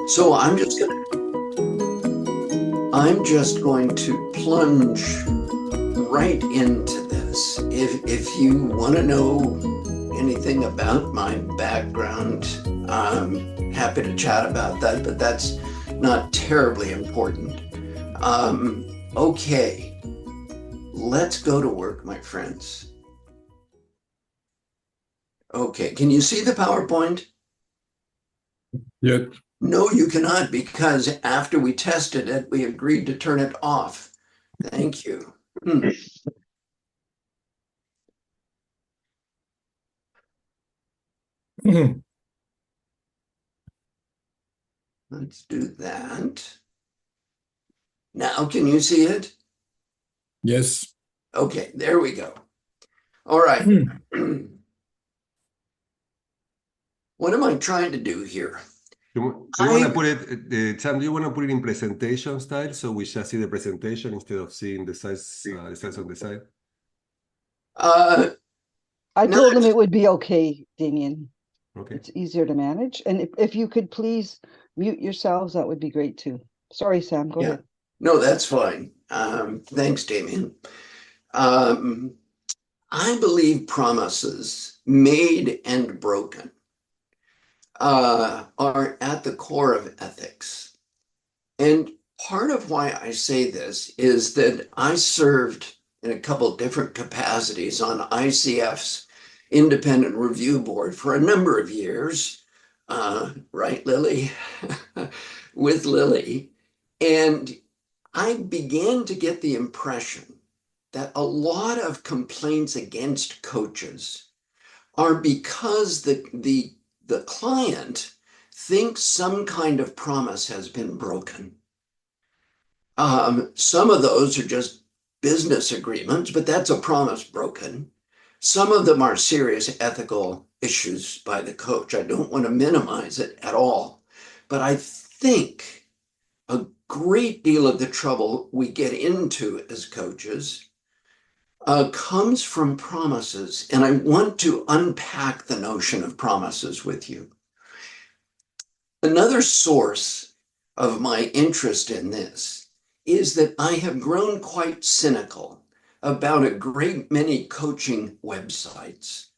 So I'm just going to plunge right into this. If you want to know anything about my background, I'm happy to chat about that, but that's not terribly important. Okay, let's go to work, my friends. Okay, can you see the PowerPoint? Yeah. No, you cannot, because after we tested it, we agreed to turn it off. Thank you. Let's do that. Now, can you see it? Yes. Okay, there we go. All right. What am I trying to do here? Do you want to put it, Sam, do you want to put it in presentation style so we just see the presentation instead of seeing the size on the side? I no, told him it would be okay, Damien. Okay. It's easier to manage. And if you could please mute yourselves, that would be great too. Sorry, Sam, go ahead. No, that's fine. Thanks, Damien. I believe promises made and broken are at the core of ethics. And part of why I say this is that I served in a couple different capacities on ICF's independent review board for a number of years, right, Lily? With Lily. And I began to get the impression that a lot of complaints against coaches are because the client thinks some kind of promise has been broken. Some of those are just business agreements, but that's a promise broken. Some of them are serious ethical issues by the coach. I don't want to minimize it at all, but I think a great deal of the trouble we get into as coaches comes from promises. And I want to unpack the notion of promises with you. Another source of my interest in this is that I have grown quite cynical about a great many coaching websites,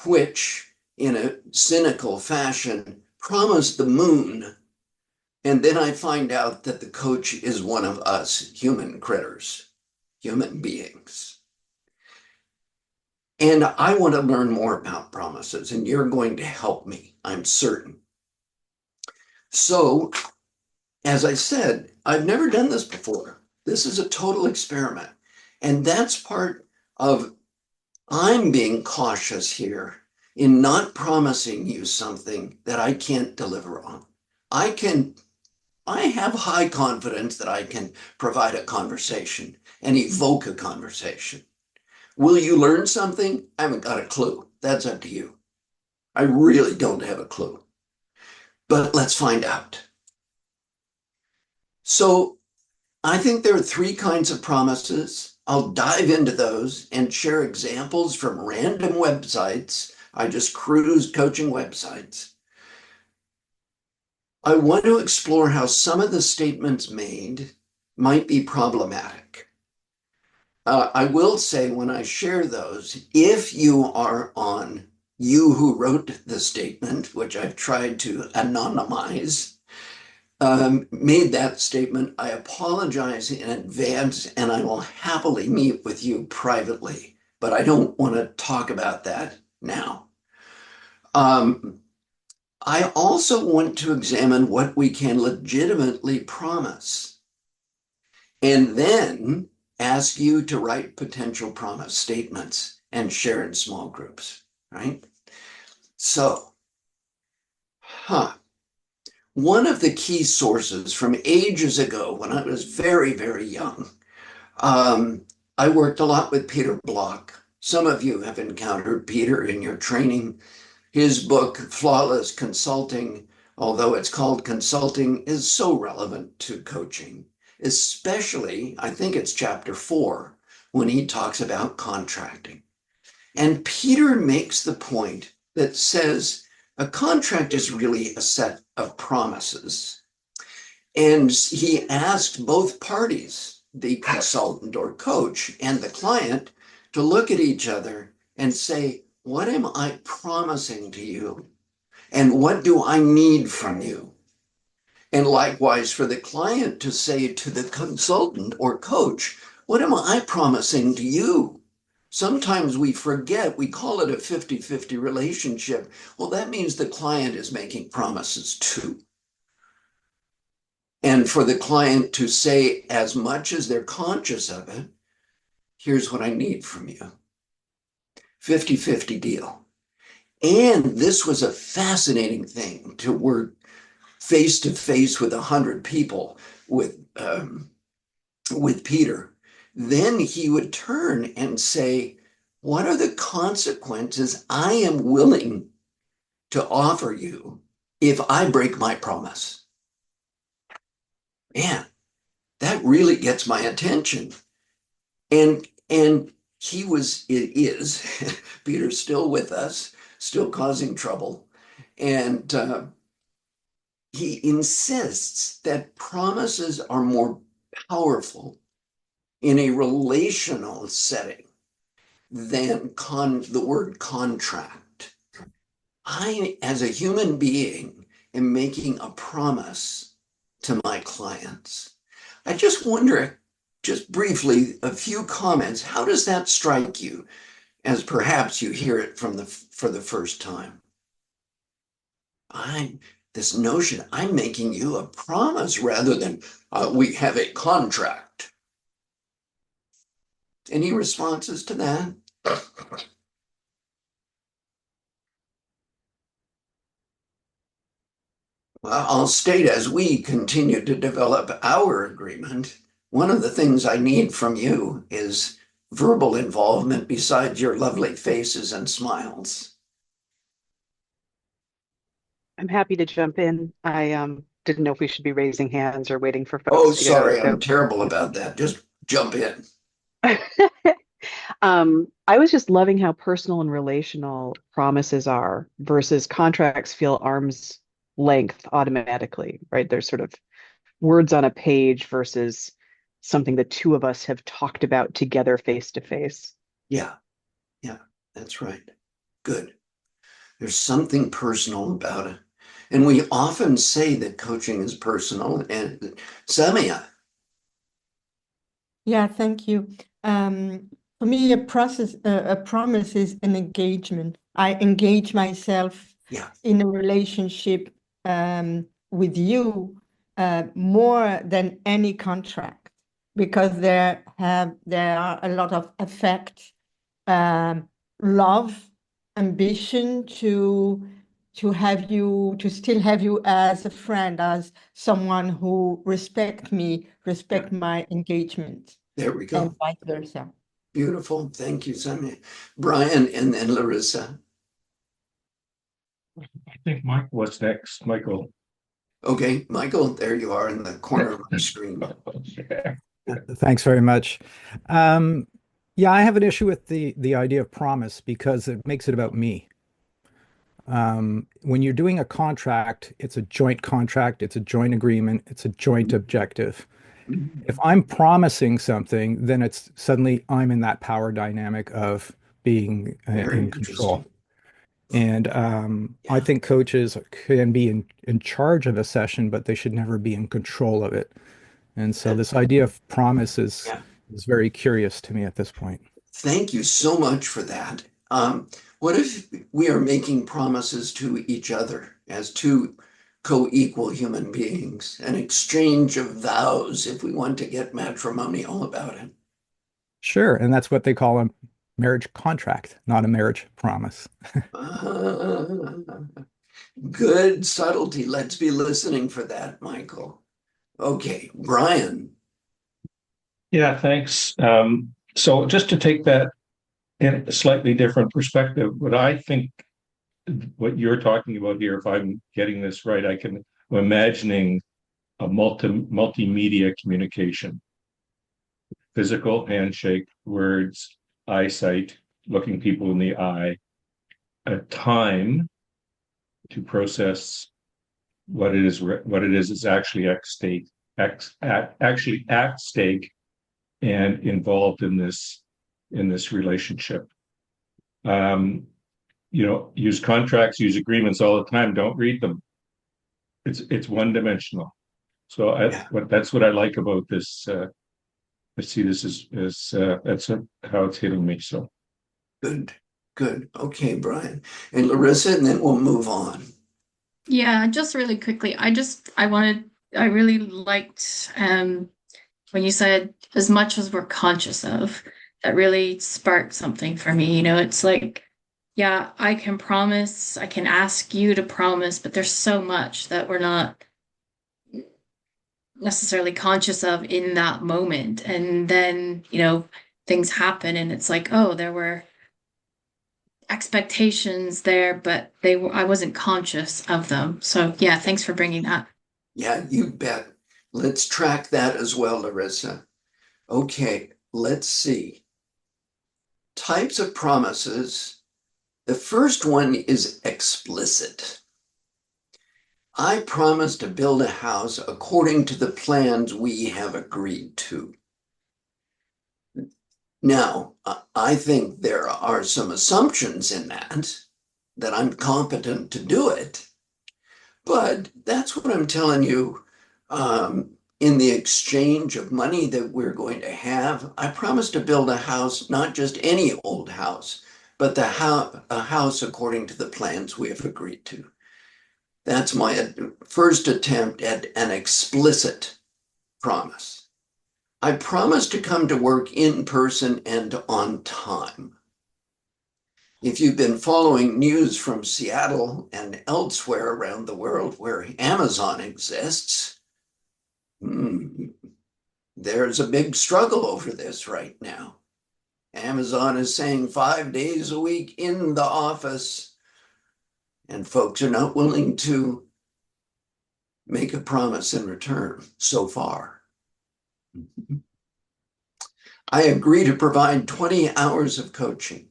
which in a cynical fashion promise the moon. And then I find out that the coach is one of us human critters, human beings. And I want to learn more about promises, and you're going to help me, I'm certain. So, as I said, I've never done this before. This is a total experiment. And that's part of I'm being cautious here in not promising you something that I can't deliver on. I have high confidence that I can provide a conversation and evoke a conversation. Will you learn something? I haven't got a clue. That's up to you. I really don't have a clue. But let's find out. So I think there are three kinds of promises. I'll dive into those and share examples from random websites. I just cruised coaching websites. I want to explore how some of the statements made might be problematic. I will say when I share those, if you are on You Who Wrote the Statement, which I've tried to anonymize, made that statement, I apologize in advance and I will happily meet with you privately, but I don't want to talk about that now. I also want to examine what we can legitimately promise and then ask you to write potential promise statements and share in small groups, right? So, one of the key sources from ages ago when I was very, very young, I worked a lot with Peter Block. Some of you have encountered Peter in your training. His book, Flawless Consulting, although it's called Consulting, is so relevant to coaching, especially, I think it's chapter 4, when he talks about contracting. And Peter makes the point that says a contract is really a set of promises And he asked both parties, the consultant or coach and the client, to look at each other and say, what am I promising to you? And what do I need from you? And likewise for the client to say to the consultant or coach, what am I promising to you? Sometimes we forget, we call it a 50-50 relationship. Well, that means the client is making promises too. And for the client to say, as much as they're conscious of it, here's what I need from you. 50-50 deal. And this was a fascinating thing to work face to face with 100 people with Peter. Then he would turn and say, what are the consequences I am willing to offer you if I break my promise? Man, that really gets my attention. And it is, Peter's still with us, still causing trouble. And he insists that promises are more powerful in a relational setting than the word contract. I, as a human being, am making a promise to my clients. I just wonder, just briefly, a few comments. How does that strike you as perhaps you hear it for the first time? This notion, I'm making you a promise rather than we have a contract. Any responses to that? Well, I'll state as we continue to develop our agreement, one of the things I need from you is verbal involvement besides your lovely faces and smiles. I'm happy to jump in. I didn't know if we should be raising hands or waiting for folks Oh, to get out. sorry, I'm terrible about that. Just jump in. I was just loving how personal and relational promises are versus contracts feel arm's length automatically, right? There's sort of words on a page versus something the two of us have talked about together face to face. Yeah, that's right. Good. There's something personal about it. And we often say that coaching is personal. And Samia. Yeah, thank you. For me, a promise is an engagement. I engage myself in a relationship with you more than any contract because there are a lot of affect, love, ambition to still have you as a friend, as someone who respect my engagement. There we go. And vice versa. Beautiful. Thank you, Samia. Brian and then Larissa. I think Mike was next. Michael. Okay, Michael, there you are in the corner of my screen. Thanks very much. Yeah, I have an issue with the idea of promise because it makes it about me. When you're doing a contract, it's a joint contract, it's a joint agreement, it's a joint objective. If I'm promising something, then it's suddenly I'm in that power dynamic of being in control. And I think coaches can be in charge of a session, but they should never be in control of it. And so this idea of promise is very curious to me at this point. Thank you so much for that. What if we are making promises to each other as two co-equal human beings, an exchange of vows if we want to get matrimonial about it? Sure, and that's what they call a marriage contract, not a marriage promise. Good subtlety. Let's be listening for that, Michael. Okay, Brian. Yeah, thanks. So just to take that in a slightly different perspective, what you're talking about here, if I'm getting this right, I'm imagining a multimedia communication, physical handshake, words, eyesight, looking people in the eye, a time to process what it is is actually at stake, actually at stake and involved in this relationship. Use contracts, use agreements all the time. Don't read them. It's one dimensional. So that's what I like about this. I see this as that's how it's hitting me. So good. Okay, Brian and Larissa, and then we'll move on. Yeah, just really quickly. I really liked when you said as much as we're conscious of, that really sparked something for me. It's like, yeah, I can promise, I can ask you to promise, but there's so much that we're not necessarily conscious of in that moment. And then, things happen and it's like, oh, there were expectations there, but I wasn't conscious of them. So yeah, thanks for bringing that. Yeah, you bet. Let's track that as well, Larissa. Okay, let's see. Types of promises. The first one is explicit. I promise to build a house according to the plans we have agreed to. Now, I think there are some assumptions in that I'm competent to do it, but that's what I'm telling you. In the exchange of money that we're going to have, I promise to build a house, not just any old house, but a house according to the plans we have agreed to. That's my first attempt at an explicit promise. I promise to come to work in person and on time. If you've been following news from Seattle and elsewhere around the world where Amazon exists, there's a big struggle over this right now. Amazon is saying 5 days a week in the office, and folks are not willing to make a promise in return so far. I agree to provide 20 hours of coaching.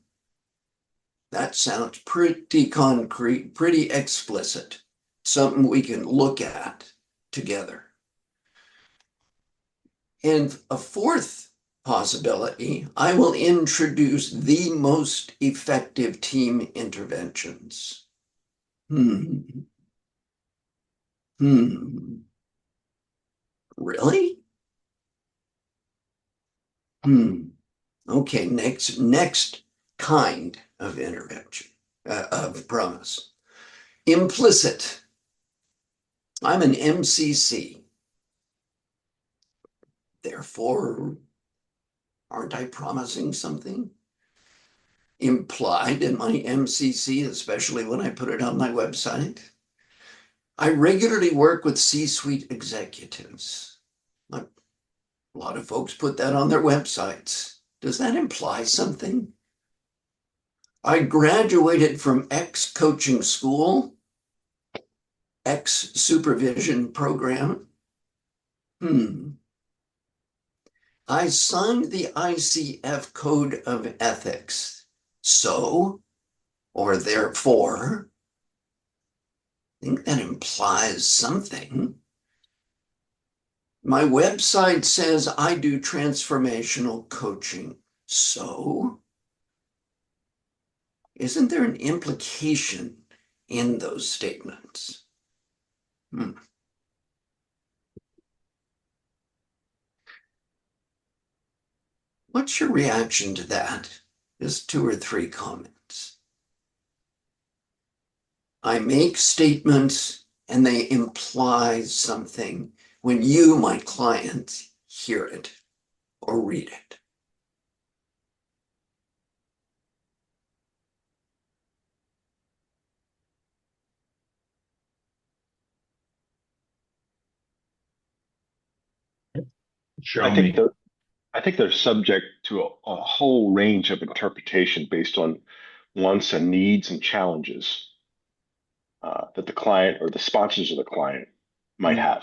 That sounds pretty concrete, pretty explicit, something we can look at together. And a fourth possibility, I will introduce the most effective team interventions. Really? Okay, next kind of intervention, of promise. Implicit. I'm an MCC. Therefore, aren't I promising something? Implied in my MCC, especially when I put it on my website. I regularly work with C-suite executives. A lot of folks put that on their websites. Does that imply something? I graduated from X coaching school, X supervision program. I signed the ICF Code of Ethics. So, or therefore, I think that implies something. My website says I do transformational coaching. So, isn't there an implication in those statements? What's your reaction to that? Just 2 or 3 comments. I make statements and they imply something when you, my client, hear it or read it. I think they're subject to a whole range of interpretation based on wants and needs and challenges that the client or the sponsors of the client might have.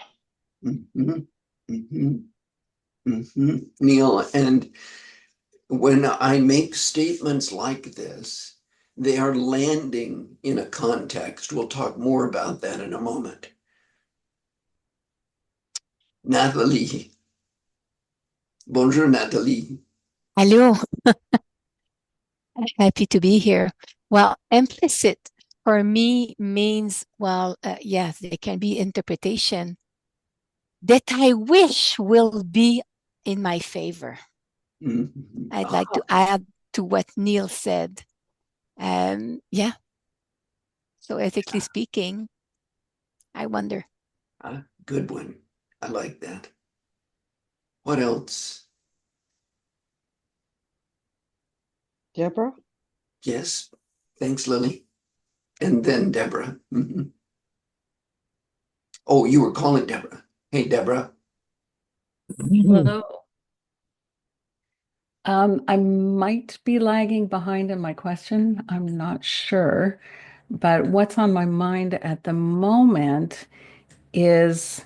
Neil, and when I make statements like this, they are landing in a context. We'll talk more about that in a moment. Nathalie. Bonjour, Nathalie. Hello. Happy to be here. Well, implicit for me means, well, yes, there can be interpretation that I wish will be in my favor. Mm-hmm. I'd like to add to what Neil said. Yeah. So ethically speaking, I wonder. Good one. I like that. What else? Deborah? Yes. Thanks, Lily. And then Deborah. Mm-hmm. Oh, you were calling Deborah. Hey, Deborah. Hello. I might be lagging behind in my question. I'm not sure. But what's on my mind at the moment is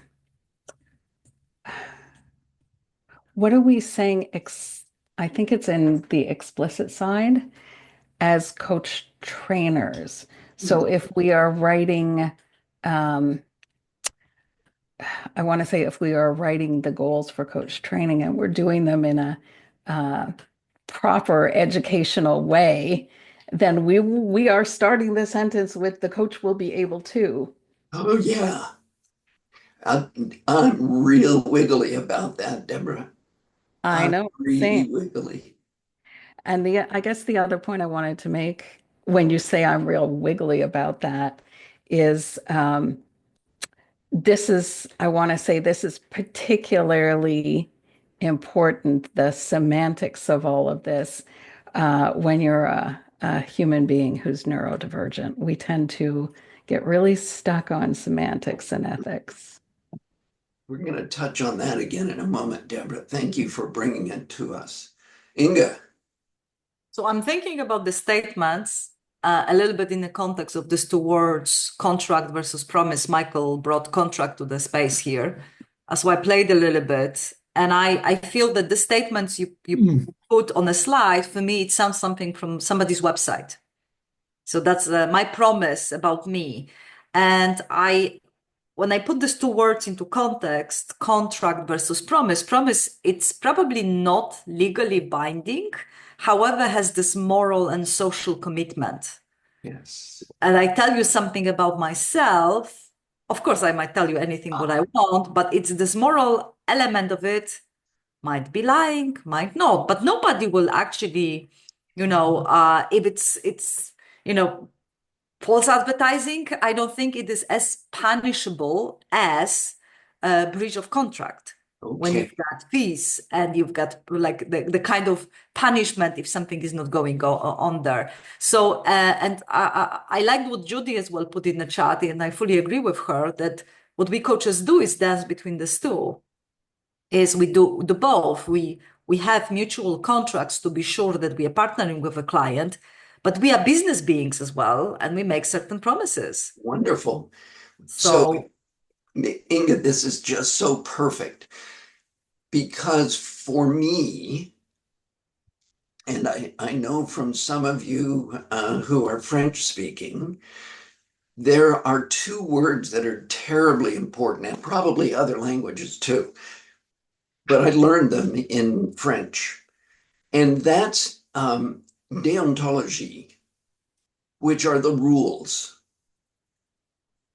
what are we saying? I think it's in the explicit side as coach trainers. So if we are writing, I want to say if we are writing the goals for coach training and we're doing them in a proper educational way, then we are starting the sentence with the coach will be able to. Oh, yeah. I'm real wiggly about that, Deborah. I know. Really Same. wiggly. And I guess the other point I wanted to make when you say I'm real wiggly about that is I want to say this is particularly important, the semantics of all of this, when you're a human being who's neurodivergent. We tend to get really stuck on semantics and ethics. We're going to touch on that again in a moment, Deborah. Thank you for bringing it to us. Inga. So I'm thinking about the statements a little bit in the context of these two words, contract versus promise. Michael brought contract to the space here. So I played a little bit. And I feel that the statements you put on a slide, for me, it sounds something from somebody's website. So that's my promise about me. And when I put these two words into context, contract versus promise, it's probably not legally binding, however, has this moral and social commitment. Yes. And I tell you something about myself. Of course, I might tell you anything what I want, but it's this moral element of it. Might be lying, might not, but nobody will actually, if it's false advertising, I don't think it is as punishable as a breach of contract. Okay. When you've got fees and you've got like the kind of punishment if something is not going on there. So, and I liked what Judy as well put in the chat, and I fully agree with her that what we coaches do is dance between the two. Is we do both. We have mutual contracts to be sure that we are partnering with a client, but we are business beings as well, and we make certain promises. Wonderful. So Inga, this is just so perfect because for me, and I know from some of you who are French speaking, there are two words that are terribly important, and probably other languages too, but I learned them in French, and that's deontology, which are the rules.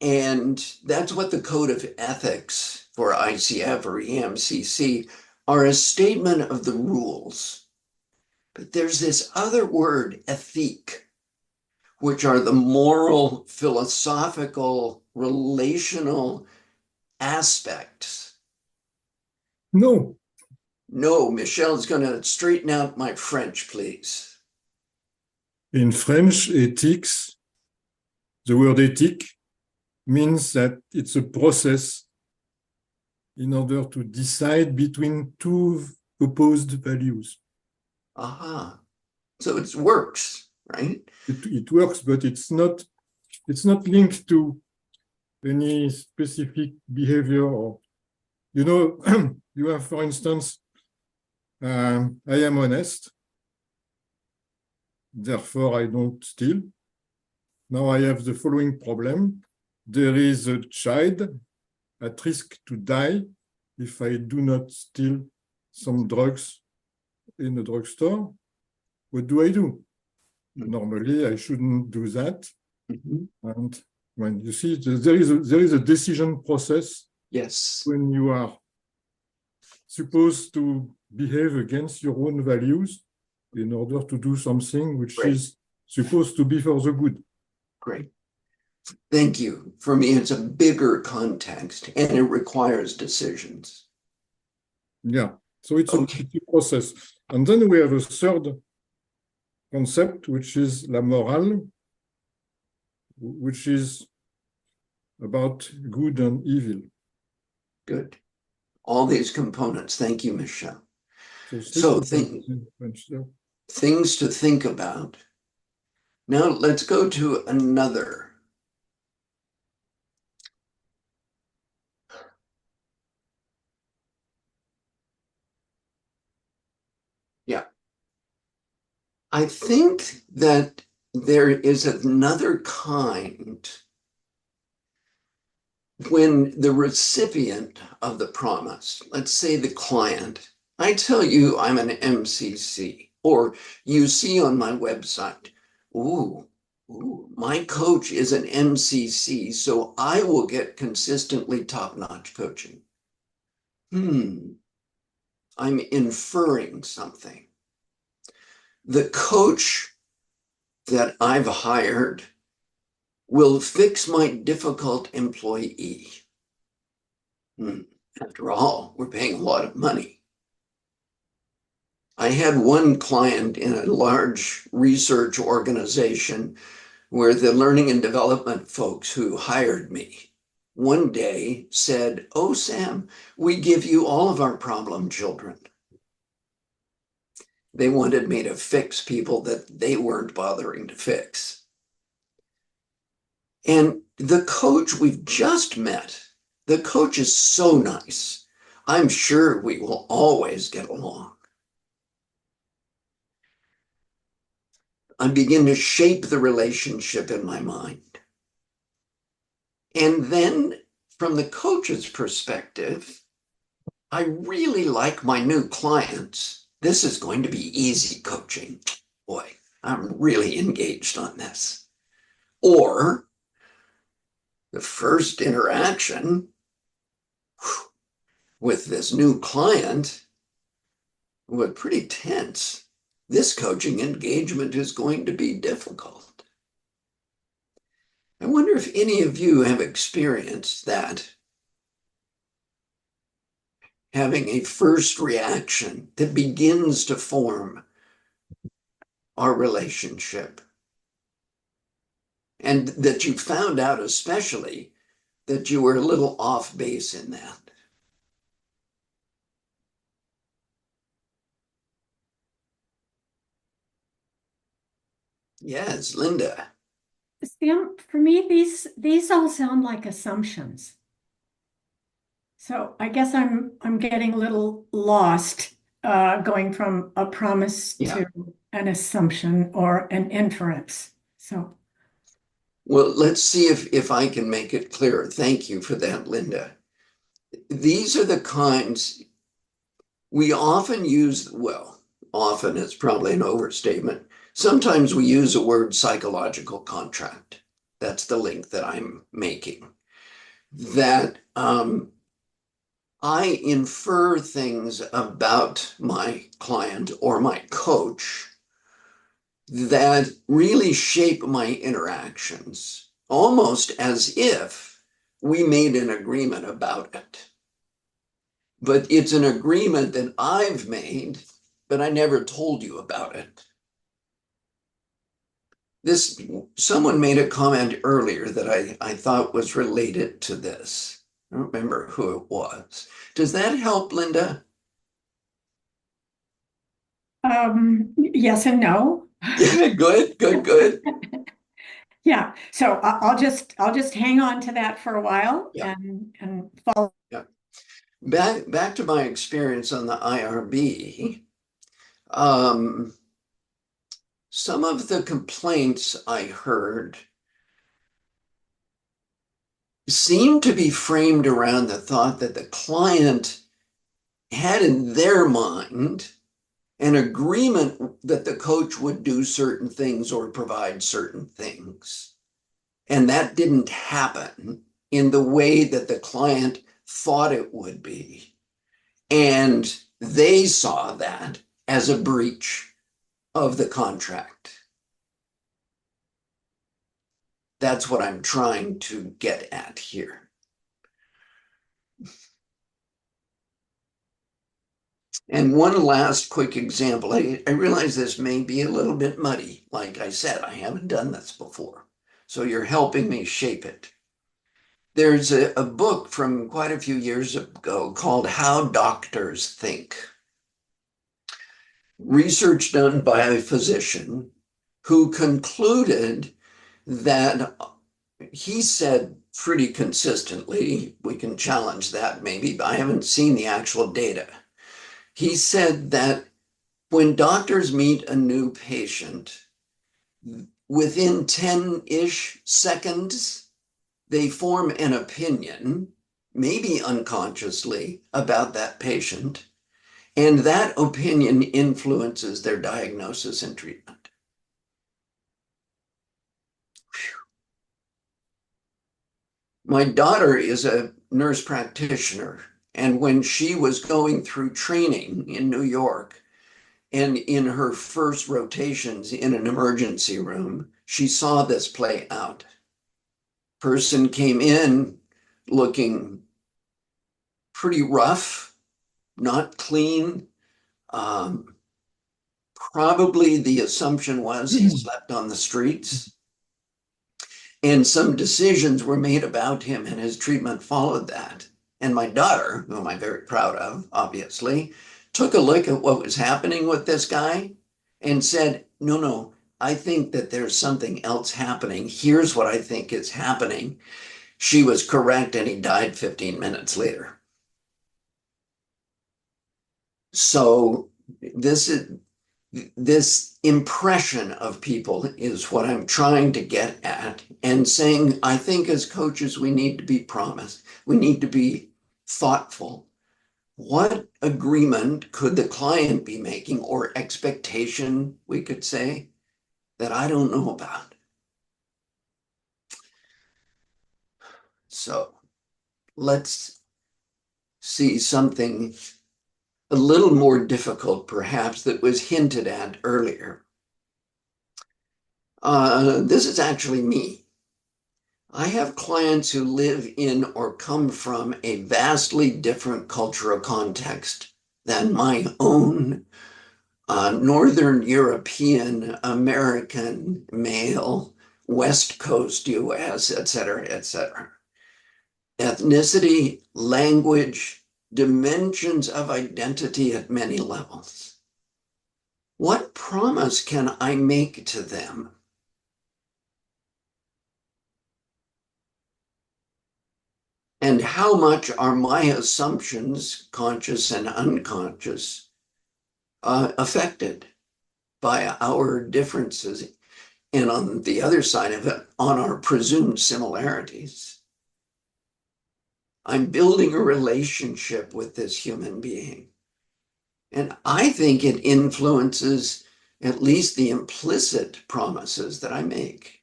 And that's what the Code of Ethics for ICF or EMCC are, a statement of the rules. But there's this other word, ethique, which are the moral, philosophical, relational aspects. No, Michelle's going to straighten out my French, please. In French, ethics, the word ethique means that it's a process in order to decide between two opposed values. Aha. So it works, right? It works, but it's not linked to any specific behavior or, you have, for instance, I am honest, therefore I don't steal. Now I have the following problem. There is a child at risk to die if I do not steal some drugs in a drugstore, what do I do? Normally, I shouldn't do that. And when you see, there is a decision process. Yes. When you are supposed to behave against your own values in order to do something which is supposed to be for the good. Great. Thank you. For me, it's a bigger context and it requires decisions. Yeah. So it's a process. And then we have a third concept, which is la morale, which is about good and evil. Good. All these components. Thank you, Michelle. So things to think about. Now let's go to another. Yeah. I think that there is another kind when the recipient of the promise, let's say the client, I tell you I'm an MCC, or you see on my website, ooh, my coach is an MCC, so I will get consistently top-notch coaching. I'm inferring something. The coach that I've hired will fix my difficult employee. After all, we're paying a lot of money. I had one client in a large research organization where the learning and development folks who hired me one day said, "Oh, Sam, we give you all of our problem children." They wanted me to fix people that they weren't bothering to fix. And the coach we've just met, the coach is so nice. I'm sure we will always get along. I begin to shape the relationship in my mind. And then from the coach's perspective, I really like my new clients. This is going to be easy coaching. Boy, I'm really engaged on this. Or the first interaction with this new client was pretty tense. This coaching engagement is going to be difficult. I wonder if any of you have experienced that, having a first reaction that begins to form our relationship. And that you found out especially that you were a little off base in that. Yes, Linda. Sam, for me, these all sound like assumptions. So I guess I'm getting a little lost going from a promise to an assumption or an inference. So, well, let's see if I can make it clearer. Thank you for that, Linda. These are the kinds we often use, well, often is probably an overstatement. Sometimes we use the word psychological contract. That's the link that I'm making. That I infer things about my client or my coach that really shape my interactions, almost as if we made an agreement about it. But it's an agreement that I've made, but I never told you about it. Someone made a comment earlier that I thought was related to this. I don't remember who it was. Does that help, Linda? yes and no. Good. Yeah. So I'll just hang on to that for a while and follow. Yeah. Back to my experience on the IRB. Some of the complaints I heard seemed to be framed around the thought that the client had in their mind an agreement that the coach would do certain things or provide certain things. And that didn't happen in the way that the client thought it would be. And they saw that as a breach of the contract. That's what I'm trying to get at here. And one last quick example. I realize this may be a little bit muddy. Like I said, I haven't done this before. So you're helping me shape it. There's a book from quite a few years ago called How Doctors Think. Research done by a physician who concluded that he said pretty consistently, we can challenge that maybe, but I haven't seen the actual data. He said that when doctors meet a new patient, within 10-ish seconds, they form an opinion, maybe unconsciously, about that patient, and that opinion influences their diagnosis and treatment. My daughter is a nurse practitioner, and when she was going through training in New York, and in her first rotations in an emergency room, she saw this play out. Person came in looking pretty rough, not clean. Probably the assumption was he slept on the streets. And some decisions were made about him, and his treatment followed that. And my daughter, whom I'm very proud of, obviously, took a look at what was happening with this guy and said, no, I think that there's something else happening. Here's what I think is happening. She was correct, and he died 15 minutes later. So this impression of people is what I'm trying to get at, and saying, I think as coaches, we need to be promised. We need to be thoughtful. What agreement could the client be making, or expectation, we could say, that I don't know about? So let's see something a little more difficult, perhaps, that was hinted at earlier. This is actually me. I have clients who live in or come from a vastly different cultural context than my own Northern European, American, male, West Coast US, et cetera, et cetera. Ethnicity, language, dimensions of identity at many levels. What promise can I make to them? And how much are my assumptions, conscious and unconscious, affected by our differences? And on the other side of it, on our presumed similarities. I'm building a relationship with this human being. And I think it influences at least the implicit promises that I make.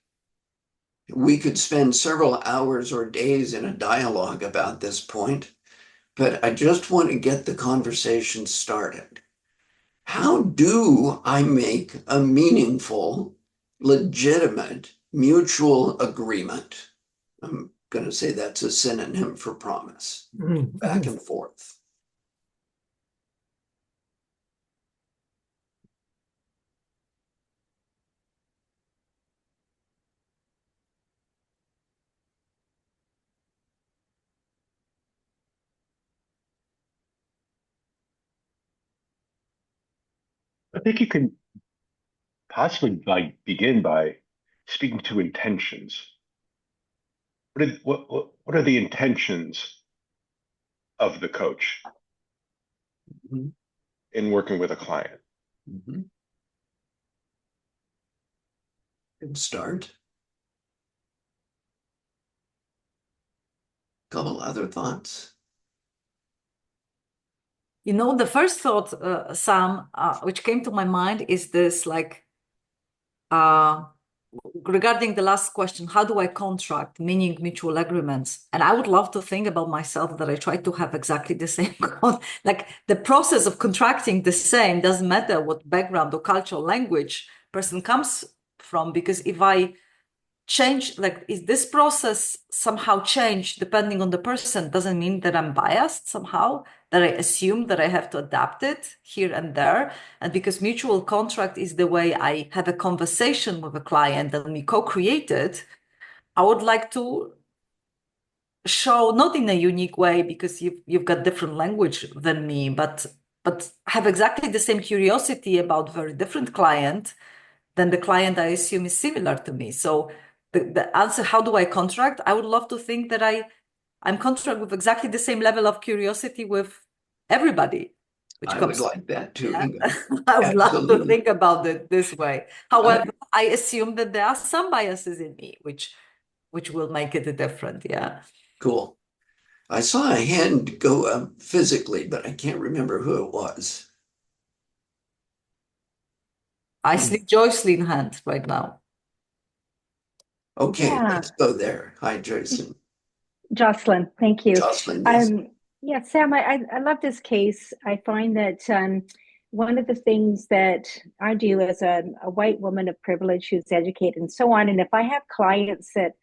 We could spend several hours or days in a dialogue about this point, but I just want to get the conversation started. How do I make a meaningful, legitimate, mutual agreement? I'm going to say that's a synonym for promise, back and forth. I think you can possibly begin by speaking to intentions. What are the intentions of the coach in working with a client? Good start. Couple other thoughts. You know, the first thought, Sam, which came to my mind is this, like, regarding the last question, how do I contract, meaning mutual agreements? And I would love to think about myself that I try to have exactly the same, like the process of contracting the same, doesn't matter what background or cultural language person comes from, because if I change, like, is this process somehow changed depending on the person, doesn't mean that I'm biased somehow, that I assume that I have to adapt it here and there. And because mutual contract is the way I have a conversation with a client and we co-create it, I would like to show, not in a unique way because you've got different language than me, but have exactly the same curiosity about very different client than the client I assume is similar to me. So the answer, how do I contract? I would love to think that I'm contract with exactly the same level of curiosity with everybody. Which I comes, would like that too, yeah. Inga. I would love to Absolutely. think about it this way. However, I assume that there are some biases in me, which will make it different. Yeah. Cool. I saw a hand go up physically, but I can't remember who it was. I see Joycelyn hand right now. Okay, Yeah. let's go there. Hi, Jason. Jocelyn, thank you. Jocelyn, yes. Yeah, Sam, I love this case. I find that one of the things that I do as a white woman of privilege who's educated and so on, and if I have clients that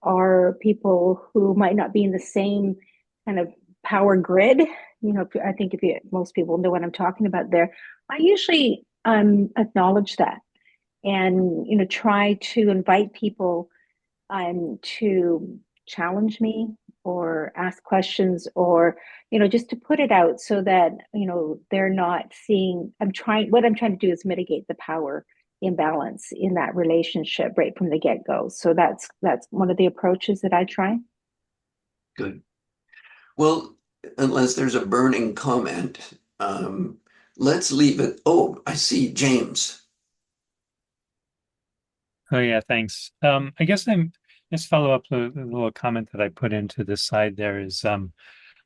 are people who might not be in the same kind of power grid, you know, I think most people know what I'm talking about there, I usually acknowledge that and, you know, try to invite people to challenge me or ask questions or, you know, just to put it out so that, you know, they're not seeing, what I'm trying to do is mitigate the power imbalance in that relationship right from the get-go. So that's one of the approaches that I try. Good. Well, unless there's a burning comment, let's leave it. Oh, I see James. Oh yeah, thanks. I guess I'm just follow up the little comment that I put into the side there is I'm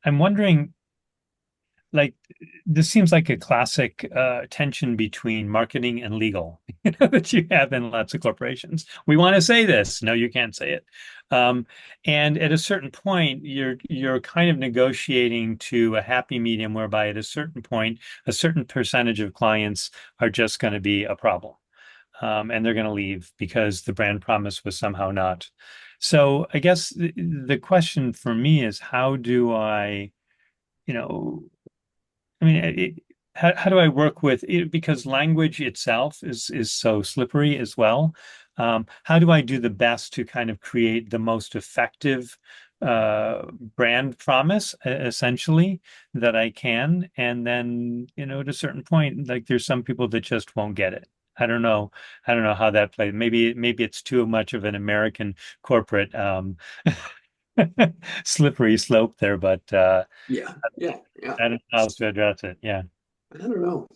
wondering, like, this seems like a classic tension between marketing and legal, you know, that you have in lots of corporations. We want to say this. No, you can't say it. And at a certain point, you're kind of negotiating to a happy medium whereby at a certain point, a certain percentage of clients are just going to be a problem. And they're going to leave because the brand promise was somehow not. So I guess the question for me is, how do I, you know, I mean, how do I work with it? Because language itself is so slippery as well. How do I do the best to kind of create the most effective brand promise, essentially, that I can? And then, you know, at a certain point, like there's some people that just won't get it. I don't know. I don't know how that plays. Maybe it's too much of an American corporate slippery slope there, but Yeah. I don't know how to address it. Yeah. I don't know.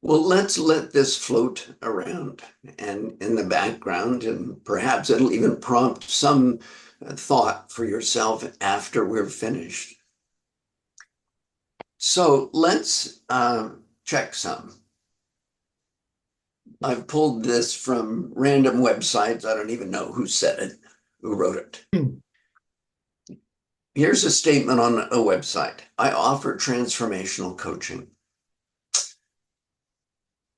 Well, let's let this float around and in the background, and perhaps it'll even prompt some thought for yourself after we're finished. So let's check some. I've pulled this from random websites. I don't even know who said it, who wrote it. Here's a statement on a website. I offer transformational coaching.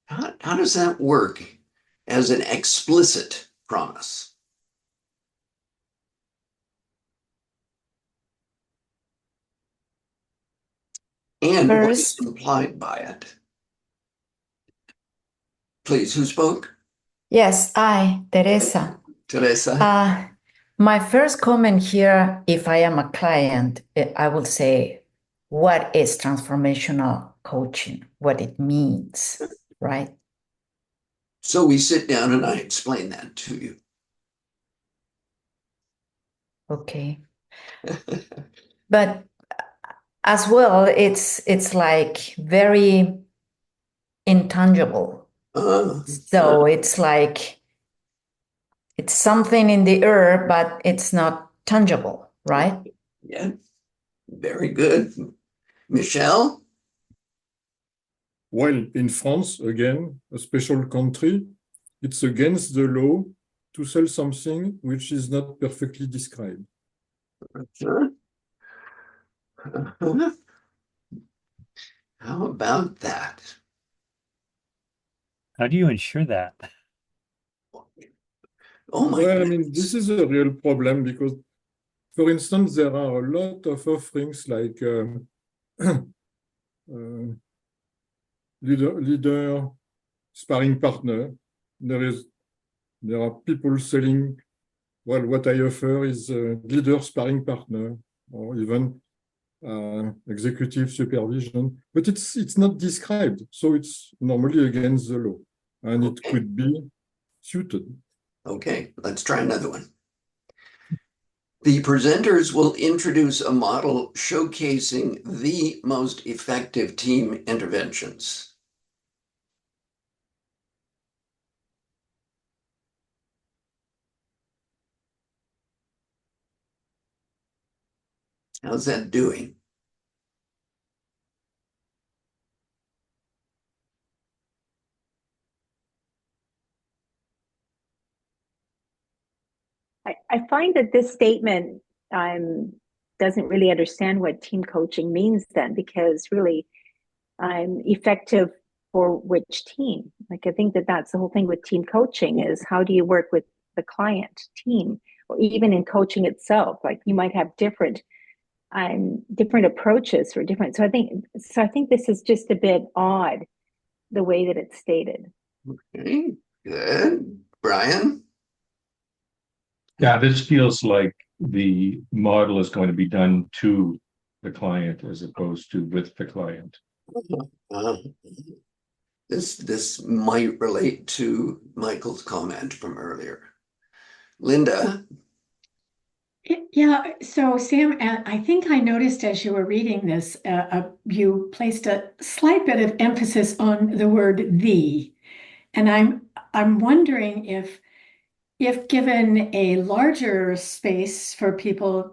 How does that work as an explicit promise? And what is implied by it? Please, who spoke? Yes, I, Teresa. Teresa. My first comment here, if I am a client, I will say, what is transformational coaching? What it means, right? So we sit down and I explain that to you. Okay. But as well, it's like very intangible. So it's like it's something in the air, but it's not tangible, right? Yeah, very good. Michelle? Well, in France, again, a special country, it's against the law to sell something which is not perfectly described. How about that? How do you ensure that? Oh my Well, goodness. I mean, this is a real problem because, for instance, there are a lot of offerings like leader, sparring partner. There are people selling, well, what I offer is leader sparring partner or even executive supervision, but it's not described, so it's normally against the law, and it could be suited. Okay, let's try another one. The presenters will introduce a model showcasing the most effective team interventions. How's that doing? I find that this statement doesn't really understand what team coaching means then, because really I'm effective for which team? Like, I think that that's the whole thing with team coaching is how do you work with the client team, or even in coaching itself, like you might have different approaches for different. So I think this is just a bit odd, the way that it's stated. Okay, good. Brian? Yeah, this feels like the model is going to be done to the client as opposed to with the client. This might relate to Michael's comment from earlier. Linda? Yeah, so Sam, I think I noticed as you were reading this, you placed a slight bit of emphasis on the word "the," and I'm wondering if given a larger space for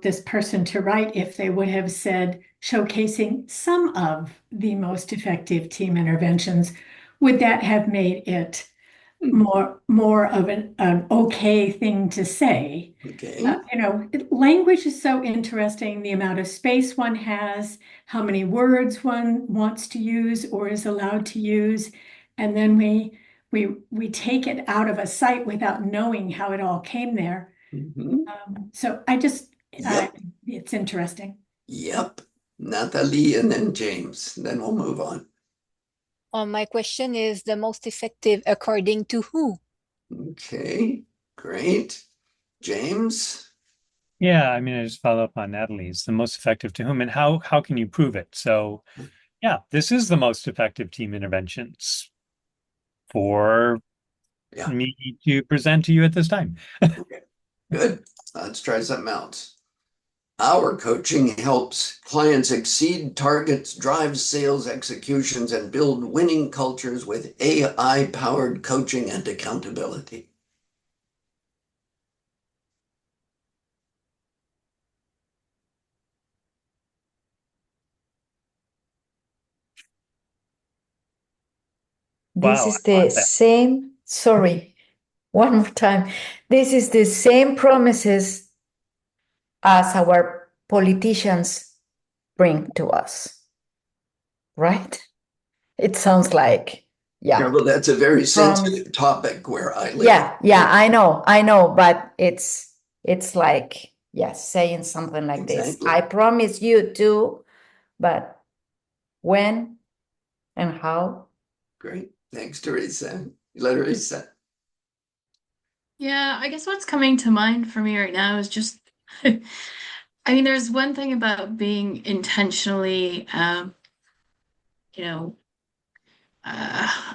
this person to write, if they would have said showcasing some of the most effective team interventions, would that have made it more of an okay thing to say? Okay. Language is so interesting, the amount of space one has, how many words one wants to use or is allowed to use, and then we take it out of a site without knowing how it all came there. So it's interesting. Yep. Natalie and then James. Then we'll move on. My question is the most effective according to who? Okay, great. James? Yeah, I mean, I just follow up on Natalie's. The most effective to whom, and how can you prove it? So, yeah, this is the most effective team interventions for me to present to you at this time. Okay, good. Let's try something else. Our coaching helps clients exceed targets, drive sales executions, and build winning cultures with AI-powered coaching and accountability. This is the same, sorry, one more time. This is the same promises as our politicians bring to us, right? It sounds like, yeah. Well, that's a very sensitive topic where I live. Yeah, I know, but it's like, yes, saying something like this. I promise you to, but when and how? Great. Thanks, Teresa. Larissa. Yeah, I guess what's coming to mind for me right now is just, I mean, there's one thing about being intentionally, I don't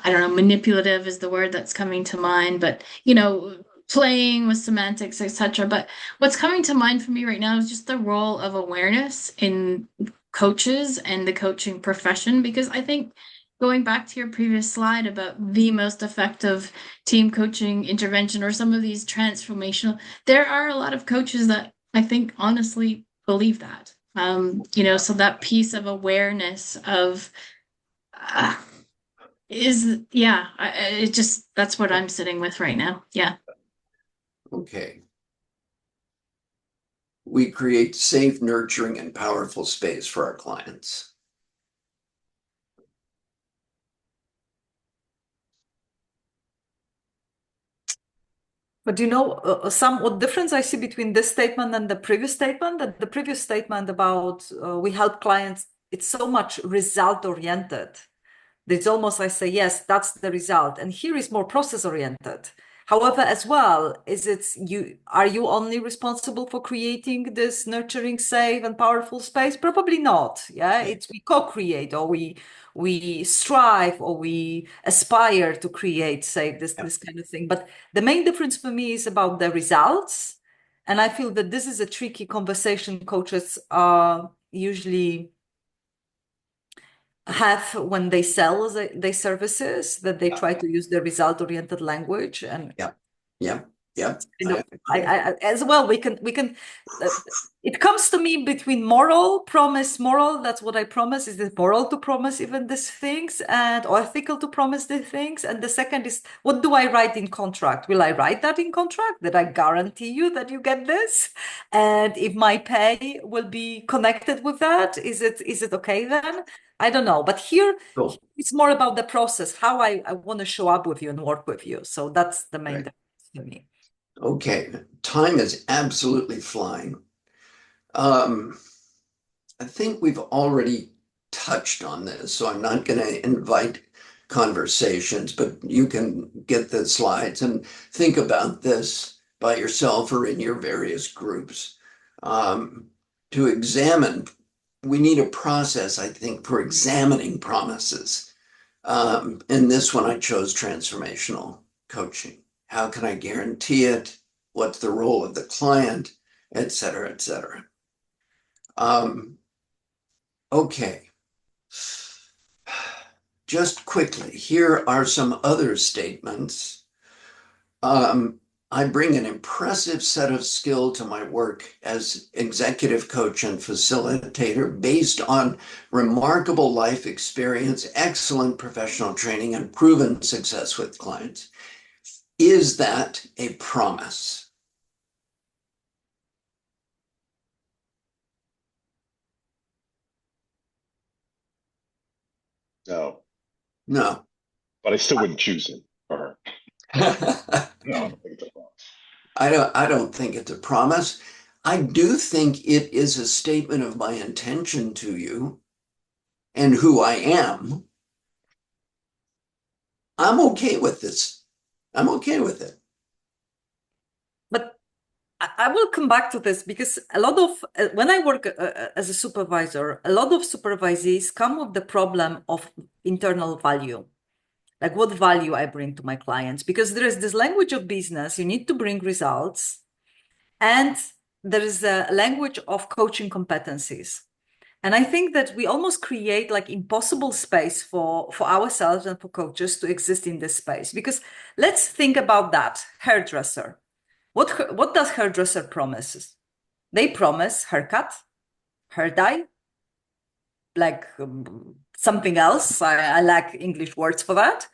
know, manipulative is the word that's coming to mind, but, playing with semantics, etc. But what's coming to mind for me right now is just the role of awareness in coaches and the coaching profession, because I think going back to your previous slide about the most effective team coaching intervention or some of these transformational, there are a lot of coaches that I think honestly believe that. So that piece of awareness of that's what I'm sitting with right now. Yeah. Okay. We create safe, nurturing, and powerful space for our clients. But Sam, what difference I see between this statement and the previous statement? That the previous statement about we help clients, it's so much result oriented. It's almost I say, yes, that's the result. And here is more process oriented. However, as well, are you only responsible for creating this nurturing, safe, and powerful space? Probably not. Yeah, it's we co-create, or we strive, or we aspire to create, safe, this kind of thing. But the main difference for me is about the results. And I feel that this is a tricky conversation coaches usually have when they sell their services, that they try to use the result-oriented language. And I as well, we can it comes to me between moral, that's what I promise. Is it moral to promise even these things, and or ethical to promise these things? And the second is, what do I write in contract? Will I write that in contract, that I guarantee you that you get this? And if my pay will be connected with that, is it okay then? I don't know. But here it's more about the process, how I want to show up with you and work with you. So that's the main difference to me. Okay, time is absolutely flying. I think we've already touched on this, so I'm not going to invite conversations, but you can get the slides and think about this by yourself or in your various groups. To examine, we need a process, I think, for examining promises. In this one, I chose transformational coaching. How can I guarantee it? What's the role of the client, et cetera, et cetera. Okay. Just quickly, here are some other statements. I bring an impressive set of skill to my work as executive coach and facilitator based on remarkable life experience, excellent professional training, and proven success with clients. Is that a promise? No. No. But I still wouldn't choose him or her. No, I don't think it's a promise. I don't think it's a promise. I do think it is a statement of my intention to you and who I am. I'm okay with this. I'm okay with it. But I will come back to this because a lot of, when I work as a supervisor, a lot of supervisees come with the problem of internal value. Like what value I bring to my clients, because there is this language of business, you need to bring results, and there is a language of coaching competencies. And I think that we almost create like impossible space for ourselves and for coaches to exist in this space. Because let's think about that. Hairdresser. What does hairdresser promises? They promise haircut, hair dye, like something else. I lack English words for that.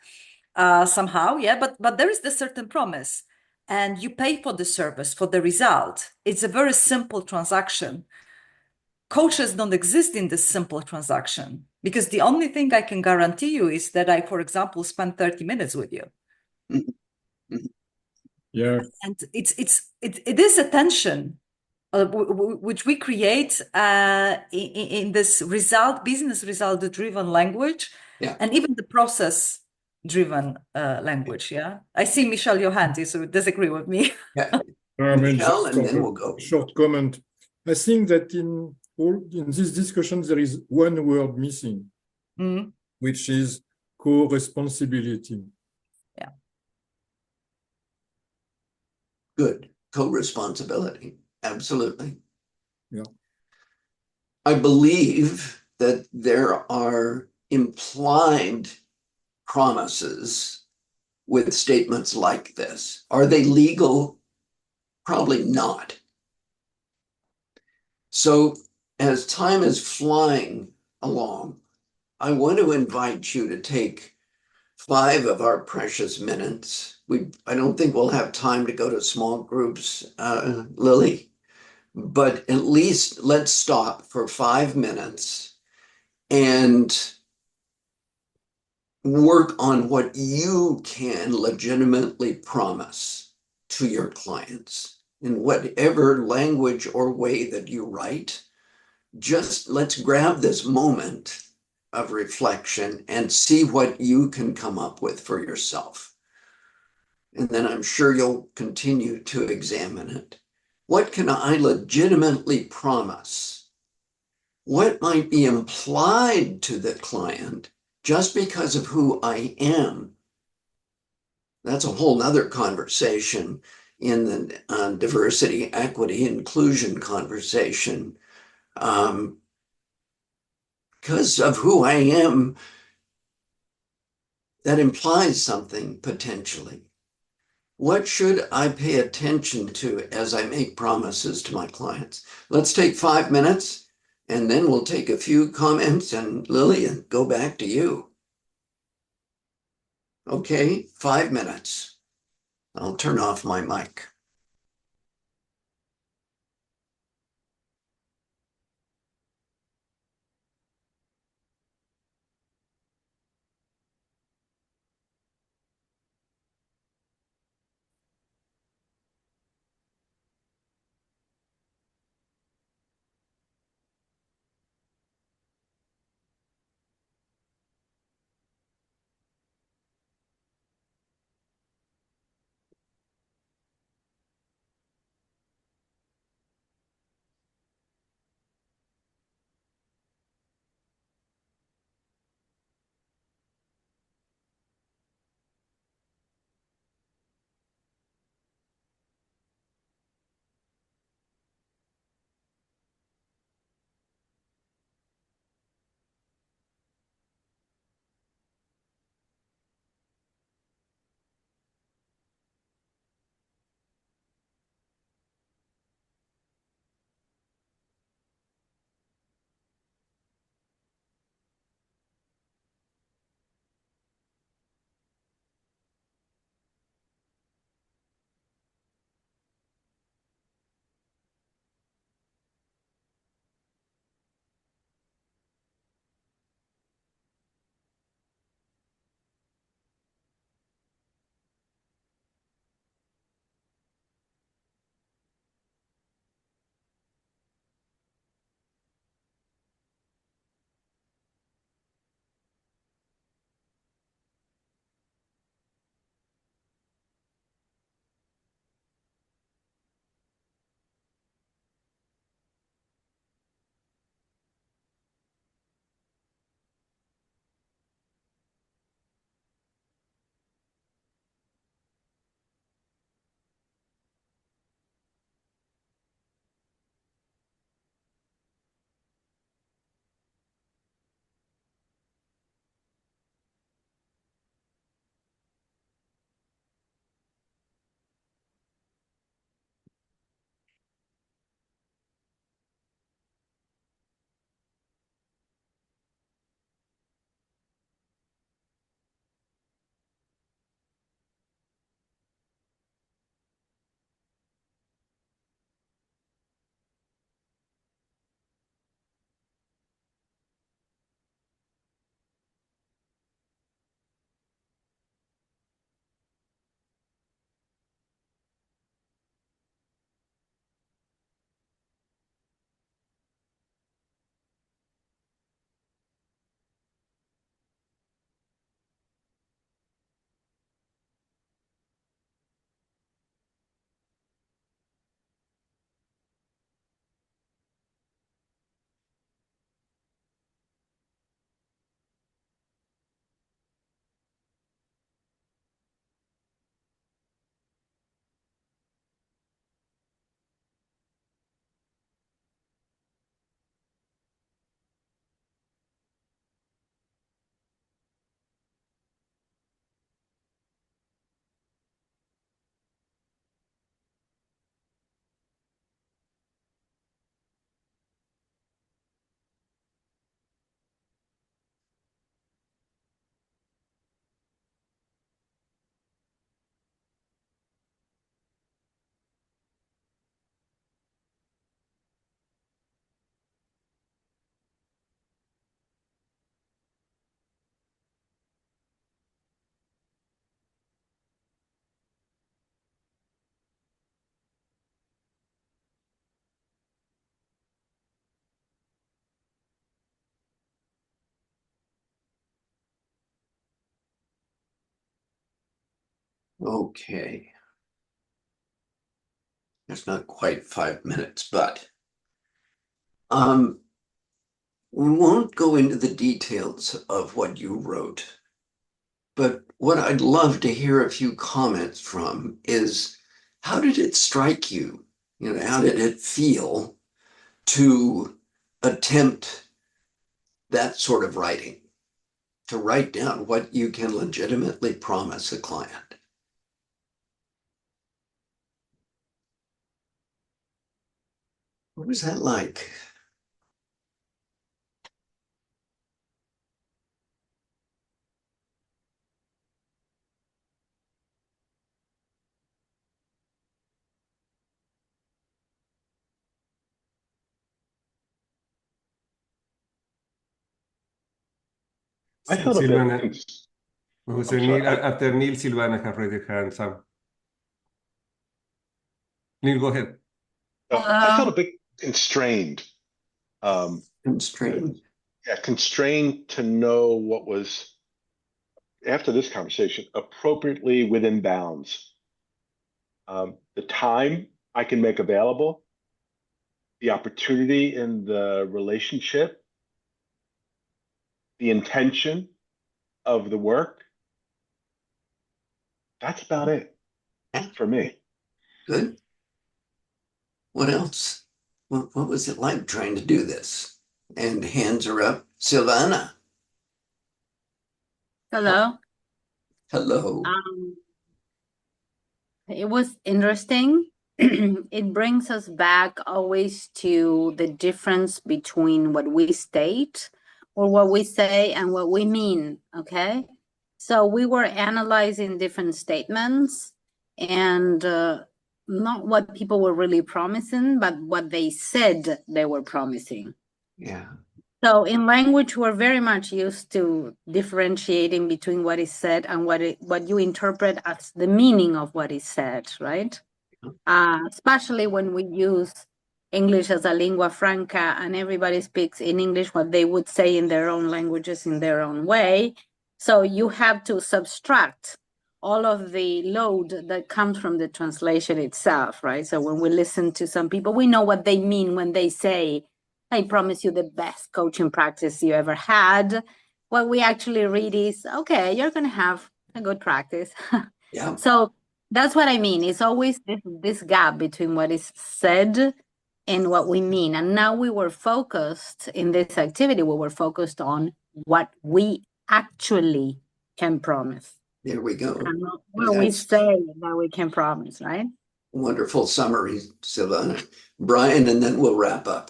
Somehow, yeah, but there is the certain promise, and you pay for the service, for the result. It's a very simple transaction. Coaches don't exist in this simple transaction because the only thing I can guarantee you is that I, for example, spend 30 minutes with you. Yeah. And it is a tension which we create in this business result driven language, and even the process driven language. Yeah, I see Michelle, your hand is disagree with me. Michelle, and then we'll go. Short comment. I think that in this discussion there is one word missing, which is co-responsibility. Yeah. Good. Co-responsibility. Absolutely. Yeah. I believe that there are implied promises with statements like this. Are they legal? Probably not. So as time is flying along, I want to invite you to take 5 of our precious minutes. I don't think we'll have time to go to small groups, Lily, but at least let's stop for 5 minutes and work on what you can legitimately promise to your clients in whatever language or way that you write. Just let's grab this moment of reflection and see what you can come up with for yourself. And then I'm sure you'll continue to examine it. What can I legitimately promise? What might be implied to the client just because of who I am? That's a whole nother conversation in the diversity, equity, inclusion conversation. Because of who I am, that implies something potentially. What should I pay attention to as I make promises to my clients? Let's take 5 minutes and then we'll take a few comments and Lillian, go back to you. Okay, 5 minutes. I'll turn off my mic. Okay. It's not quite 5 minutes, but we won't go into the details of what you wrote. But what I'd love to hear a few comments from is how did it strike you? You know, how did it feel to attempt that sort of writing, to write down what you can legitimately promise a client? What was that like? I felt a bit. Silvana, I'm sorry. after Neil, Silvana have raised her hand. Sam. Neil, go ahead. I felt a bit constrained. Constrained. Yeah, constrained to know what was, after this conversation, appropriately within bounds. The time I can make available, the opportunity in the relationship, the intention of the work. That's about it for me. Good. What else? What was it like trying to do this? And hands are up. Silvana. Hello. Hello. It was interesting. It brings us back always to the difference between what we state or what we say and what we mean, okay? So we were analyzing different statements and not what people were really promising, but what they said they were promising. Yeah. So in language, we're very much used to differentiating between what is said and what you interpret as the meaning of what is said, right? Especially when we use English as a lingua franca and everybody speaks in English what they would say in their own languages in their own way. So you have to subtract all of the load that comes from the translation itself, right? So when we listen to some people, we know what they mean when they say, I promise you the best coaching practice you ever had. What we actually read is, okay, you're going to have a good practice. Yeah. So that's what I mean. It's always this gap between what is said and what we mean. And now we were focused in this activity, we were focused on what we actually can promise. There we go. And not what we say that we can promise, right? Wonderful summary, Silvana. Brian, and then we'll wrap up.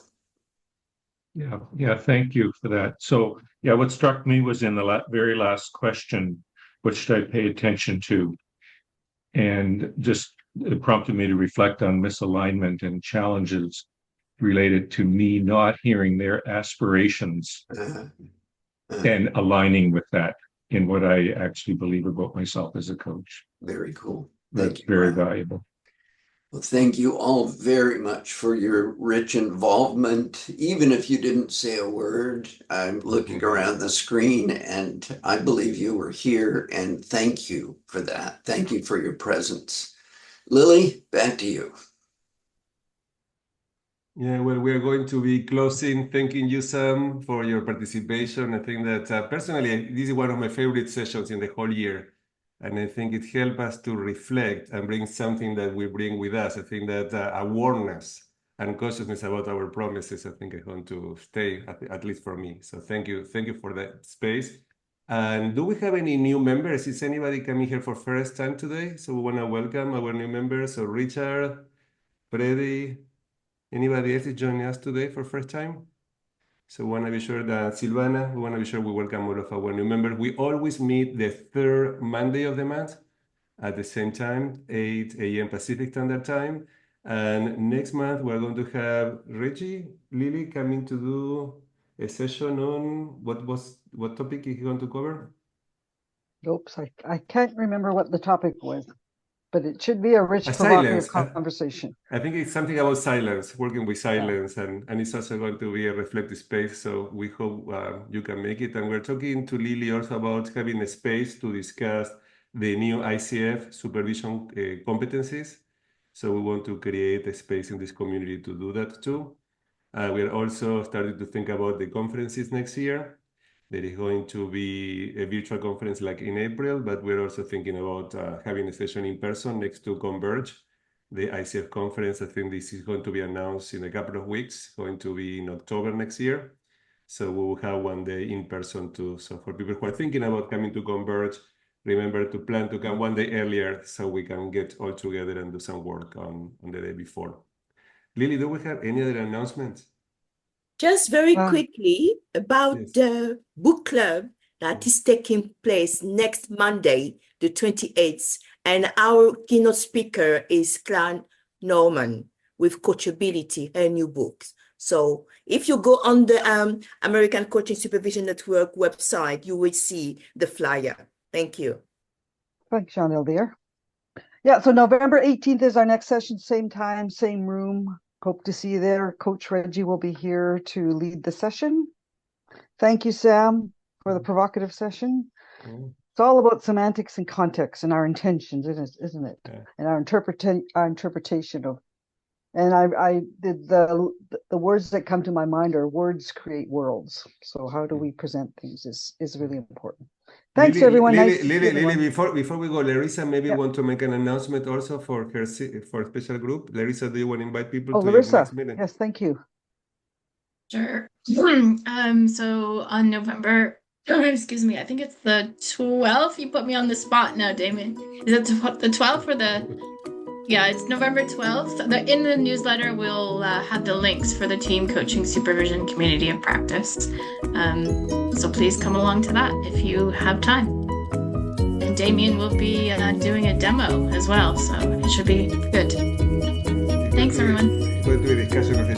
Yeah, thank you for that. So, yeah, what struck me was in the very last question, what should I pay attention to? And just it prompted me to reflect on misalignment and challenges related to me not hearing their aspirations and aligning with that in what I actually believe about myself as a coach. Very cool. That's very valuable. Well, thank you all very much for your rich involvement. Even if you didn't say a word, I'm looking around the screen and I believe you were here, and thank you for that. Thank you for your presence. Lily, back to you. Yeah, well, we are going to be closing. Thanking you, Sam, for your participation. I think that personally, this is one of my favorite sessions in the whole year. And I think it helps us to reflect and bring something that we bring with us. I think that awareness and consciousness about our promises, I think, is going to stay, at least for me. So thank you for that space. And do we have any new members? Is anybody coming here for first time today? So we want to welcome our new members. So Richard, Freddy, anybody else is joining us today for first time? So we want to be sure that Silvana, we want to be sure we welcome all of our new members. We always meet the third Monday of the month at the same time, 8 a.m. Pacific Standard Time. And next month, we're going to have Reggie, Lily coming to do a session on what topic is he going to cover? Oops, I can't remember what the topic was, but it should be a rich, provocative conversation. I think it's something about silence, working with silence, and it's also going to be a reflective space. So we hope you can make it. And we're talking to Lily also about having a space to discuss the new ICF supervision competencies. So we want to create a space in this community to do that too. We are also starting to think about the conferences next year. There is going to be a virtual conference like in April, but we're also thinking about having a session in person next to Converge, the ICF conference. I think this is going to be announced in a couple of weeks, going to be in October next year. So we will have one day in person too. So for people who are thinking about coming to Converge, remember to plan to come one day earlier so we can get all together and do some work on the day before. Lily, do we have any other announcements? Just very quickly about the book club that is taking place next Monday, the 28th. And our keynote speaker is Clan Norman with Coachability, her new books. So if you go on the American Coaching Supervision Network website, you will see the flyer. Thank you. Thanks, Jean-El dear. Yeah, so November 18th is our next session, same time, same room. Hope to see you there. Coach Reggie will be here to lead the session. Thank you, Sam, for the provocative session. It's all about semantics and context and our intentions, isn't it? Yeah. And our interpretation of. And I did the words that come to my mind are words create worlds. So how do we present things is really important. Thanks, Lily, everyone. Lily, before we go, Larissa maybe want to make an announcement also for her special group. Larissa, do you want to invite people to Larissa, your next meeting? Yes, thank you. Sure. So on November, excuse me, I think it's the 12th. You put me on the spot now, Damien. Is it the 12th or the? Yeah, it's November 12th. In the newsletter, we'll have the links for the Team Coaching Supervision Community of Practice. So please come along to that if you have time. And Damien will be doing a demo as well, so it should be good. Thanks, everyone. Going to be a discussion of